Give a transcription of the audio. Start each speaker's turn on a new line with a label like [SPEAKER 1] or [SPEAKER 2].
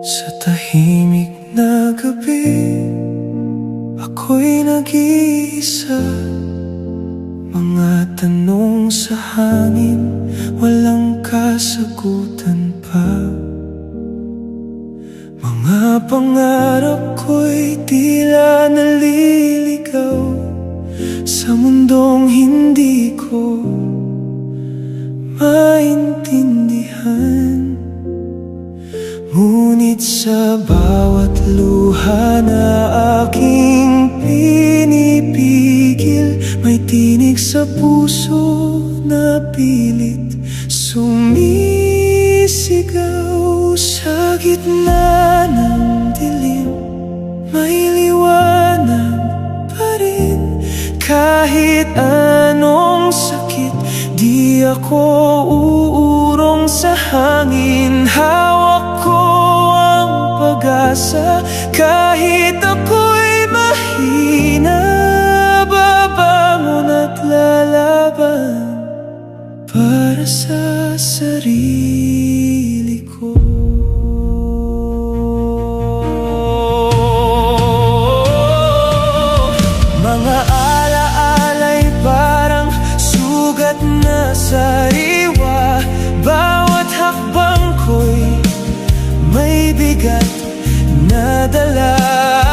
[SPEAKER 1] Sa tahimik na gabi, ako'y nag-iisa. Mga tanong sa hangin, walang kasagutan pa. Mga pangarap ko'y tila naliligaw sa mundong hindi ko maintindihan. Ngunit sa bawat luha na aking pinipigil, may tinig sa puso na pilit sumisigaw. Sa gitna ng dilim, may liwanag pa rin. Kahit anong sakit, di ako uurong sa hangin. Hawak ko ang pag-asa, kahit ako'y mahina. Babangon at lalaban para sa sarili ko. Mga alaala'y parang sugat na sariwa. Bawat hakbang ko'y may bigat na dala.